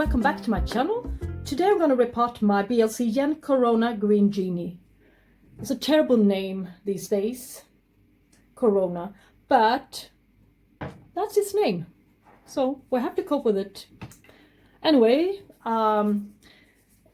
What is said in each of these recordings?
welcome back to my channel. Today I'm going to repot my BLC Yen Corona Green Genie. It's a terrible name these days, Corona, but that's its name, so we have to cope with it. Anyway,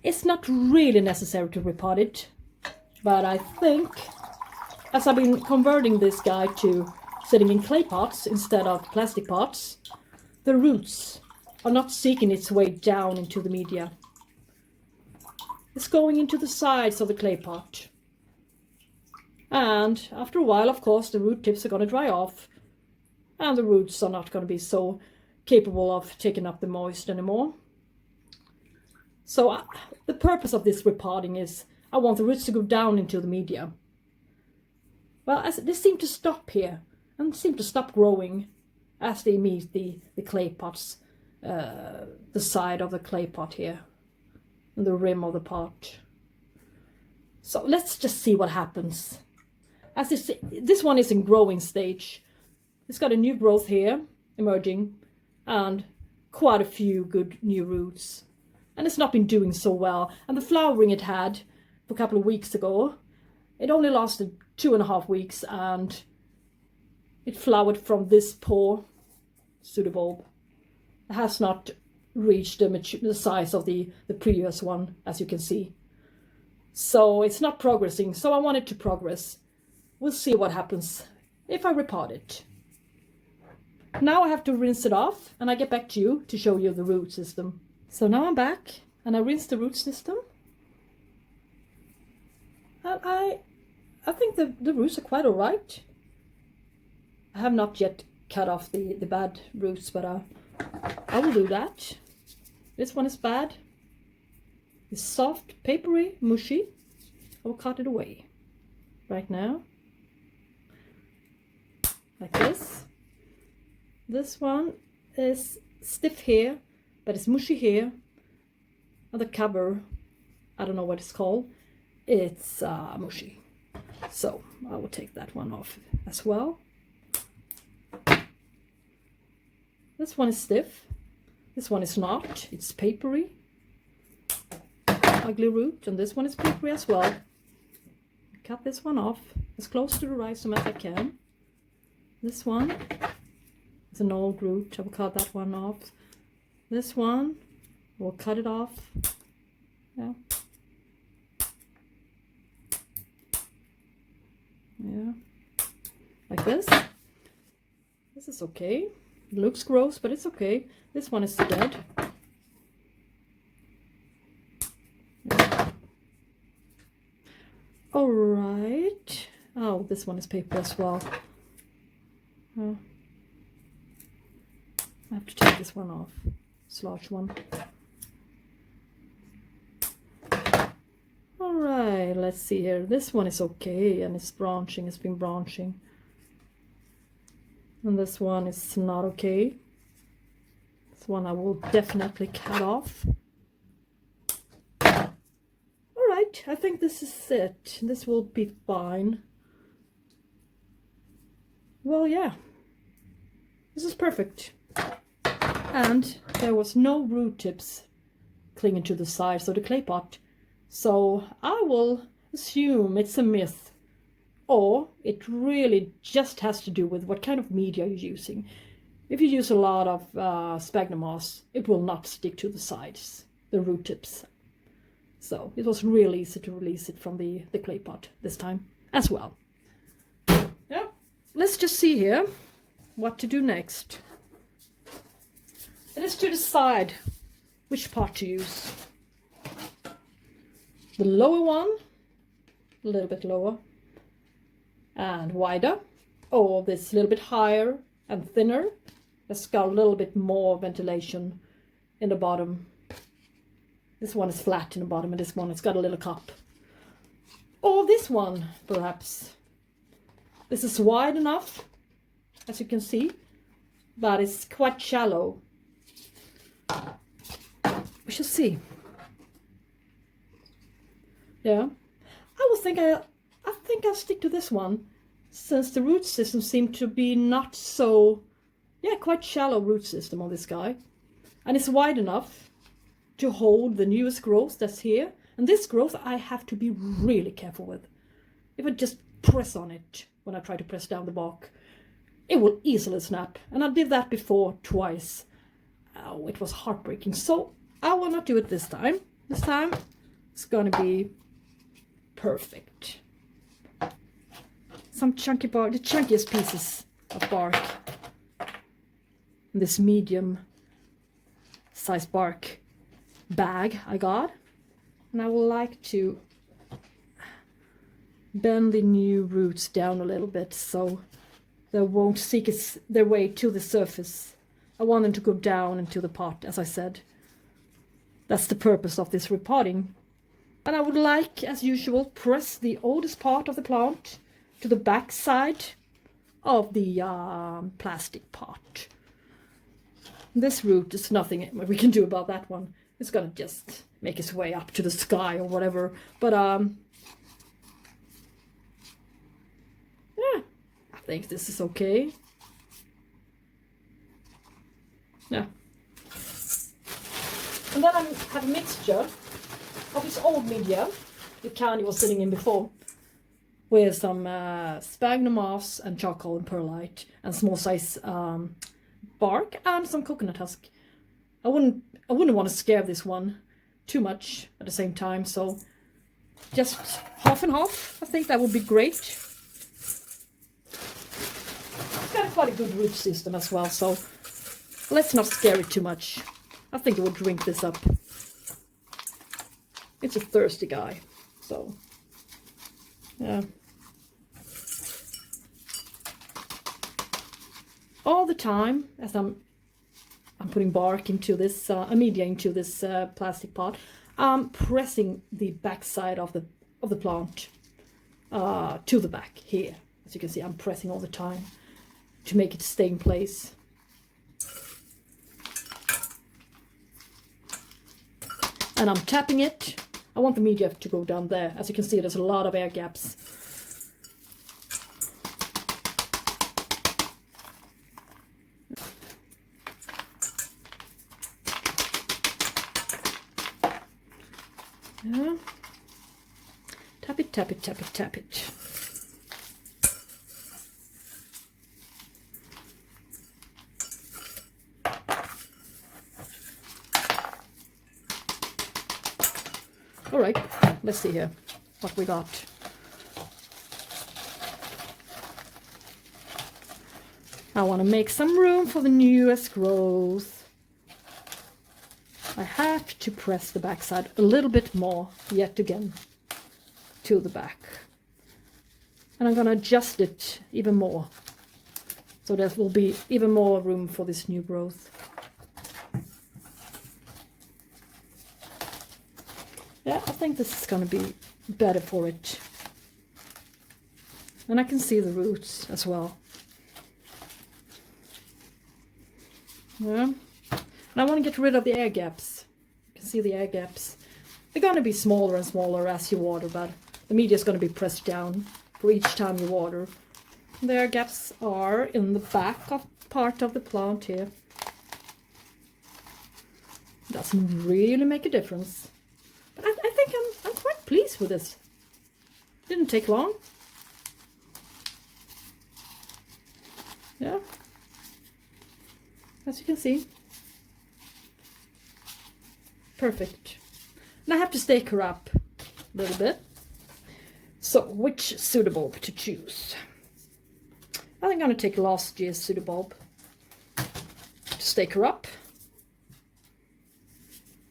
it's not really necessary to repot it, but I think as I've been converting this guy to sitting in clay pots instead of plastic pots, the roots are not seeking its way down into the media. It's going into the sides of the clay pot. And after a while, of course, the root tips are going to dry off and the roots are not going to be so capable of taking up the moist anymore. So the purpose of this repotting is I want the roots to go down into the media. Well, as they seem to stop here and seem to stop growing as they meet the clay pots, the side of the clay pot here and the rim of the pot. So let's just see what happens. As this one is in growing stage. It's got a new growth here emerging and quite a few good new roots, and it's not been doing so well. And the flowering it had a couple of weeks ago, it only lasted 2.5 weeks and it flowered from this poor pseudobulb. It has not reached the size of the previous one, as you can see. So it's not progressing, so I want it to progress. We'll see what happens if I repot it. Now I have to rinse it off and I get back to you to show you the root system. So now I'm back and I rinse the root system. And I think the roots are quite alright. I have not yet cut off the bad roots, but I will do that. This one is bad. It's soft, papery, mushy. I will cut it away right now. Like this. This one is stiff here, but it's mushy here. And the cover, I don't know what it's called. It's mushy. So I will take that one off as well. This one is stiff. This one is not. It's papery. Ugly root. And this one is papery as well. Cut this one off as close to the rhizome as I can. This one is an old root. I will cut that one off. This one, we'll cut it off. Yeah. Yeah. Like this. This is okay. It looks gross, but it's okay. This one is dead. Yeah. All right. Oh, this one is paper as well. I have to take this one off. This large one. All right. Let's see here. This one is okay, and it's branching. It's been branching. And this one is not okay. This one I will definitely cut off. All right, I think this is it. This will be fine. Well, yeah, this is perfect. And there was no root tips clinging to the sides of the clay pot. So I will assume it's a myth. Or it really just has to do with what kind of media you're using. If you use a lot of sphagnum moss, it will not stick to the sides, the root tips. So it was really easy to release it from the clay pot this time as well. Yeah, let's just see here what to do next. Let's to decide which pot to use. The lower one, a little bit lower and wider, or this a little bit higher and thinner. It's got a little bit more ventilation in the bottom. This one is flat in the bottom and this one has got a little cup. Or this one, perhaps. This is wide enough, as you can see, but it's quite shallow. We shall see. Yeah, I think I'll stick to this one, since the root system seemed to be not so, yeah, quite shallow root system on this guy. And it's wide enough. to hold the newest growth that's here. And this growth I have to be really careful with. If I just press on it when I try to press down the bark, it will easily snap. And I did that before twice. Oh, it was heartbreaking. So I will not do it this time. This time it's gonna be perfect. Some chunky bark, the chunkiest pieces of bark. This medium size bark bag I got. And I would like to bend the new roots down a little bit so they won't seek their way to the surface. I want them to go down into the pot, as I said. That's the purpose of this repotting. And I would like, as usual, press the oldest part of the plant to the back side of the plastic pot. This root, there's nothing we can do about that one. It's gonna just make its way up to the sky or whatever. But yeah, I think this is okay. Yeah. And then I have a mixture of this old media the candy was sitting in before, with some sphagnum moss and charcoal and perlite and small size bark and some coconut husk. I wouldn't want to scare this one too much at the same time, so just half and half. I think that would be great. It's got quite a good root system as well, so let's not scare it too much. I think it will drink this up. It's a thirsty guy, so yeah. All the time as I'm putting bark into this media into this plastic pot, I'm pressing the back side of the plant to the back here. As you can see, I'm pressing all the time to make it stay in place. And I'm tapping it. I want the media to go down there. As you can see, there's a lot of air gaps. Yeah. Tap it, tap it, tap it, tap it. All right, let's see here what we got. I want to make some room for the newest growth. I have to press the backside a little bit more yet again to the back. And I'm going to adjust it even more, so there will be even more room for this new growth. Yeah, I think this is going to be better for it. And I can see the roots as well. Yeah. And I want to get rid of the air gaps. You can see the air gaps. They're going to be smaller and smaller as you water, but the media is going to be pressed down for each time you water. The air gaps are in the back of part of the plant here. Doesn't really make a difference. But I think I'm quite pleased with this. Didn't take long. Yeah. As you can see. Perfect. And I have to stake her up a little bit. So, which pseudobulb to choose? I think I'm going to take last year's pseudobulb to stake her up.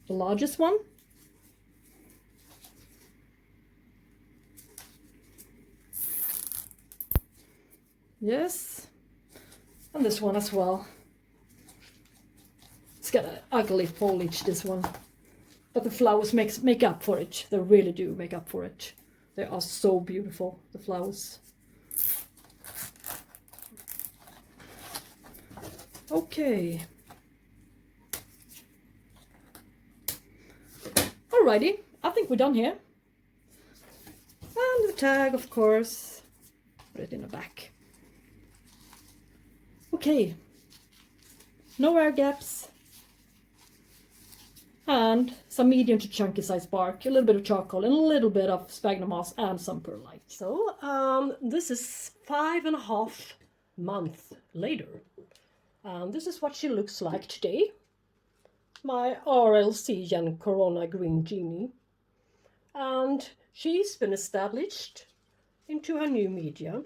The largest one. Yes. And this one as well. It's got an ugly foliage, this one. But the flowers make up for it. They really do make up for it. They are so beautiful, the flowers. Okay. Alrighty, I think we're done here. And the tag, of course. Put it in the back. Okay. No air gaps. and some medium to chunky size bark, a little bit of charcoal, and a little bit of sphagnum moss and some perlite. So this is 5.5 months later. This is what she looks like today. My RLC and Corona Green Genie. And she's been established into her new media.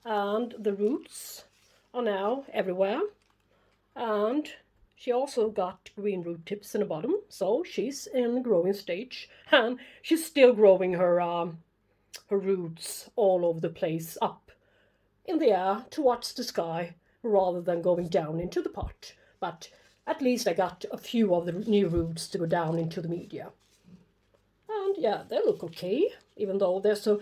And the roots are now everywhere. And she also got green root tips in the bottom. So she's in the growing stage. And she's still growing her roots all over the place, up in the air towards the sky, rather than going down into the pot. But at least I got a few of the new roots to go down into the media. And yeah, they look okay, even though there's a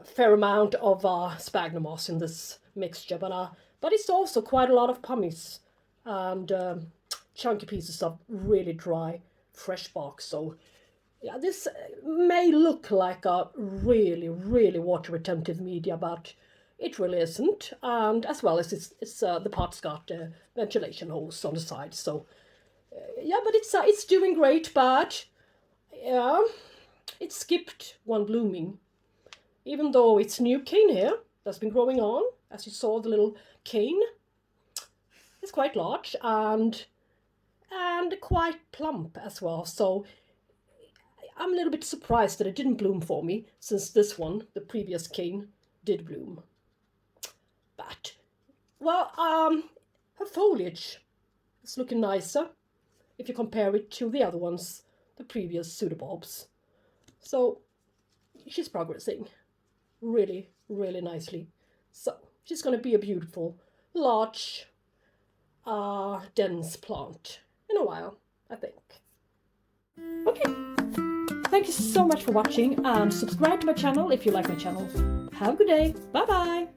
fair amount of sphagnum moss in this mixture. But it's also quite a lot of pumice and chunky pieces of really dry, fresh bark. So yeah, this may look like a really, really water-retentive media, but it really isn't. And as well as it's the pot's got ventilation holes on the side. So yeah, but it's doing great. But yeah, it skipped one blooming, even though it's new cane here that's been growing on. As you saw, the little cane is quite large and quite plump as well. So I'm a little bit surprised that it didn't bloom for me, since this one, the previous cane, did bloom. But, well, her foliage is looking nicer if you compare it to the other ones, the previous pseudobulbs. So she's progressing really, really nicely. So she's going to be a beautiful, large, dense plant in a while, I think. Okay, thank you so much for watching, and subscribe to my channel if you like my channel. Have a good day. Bye bye.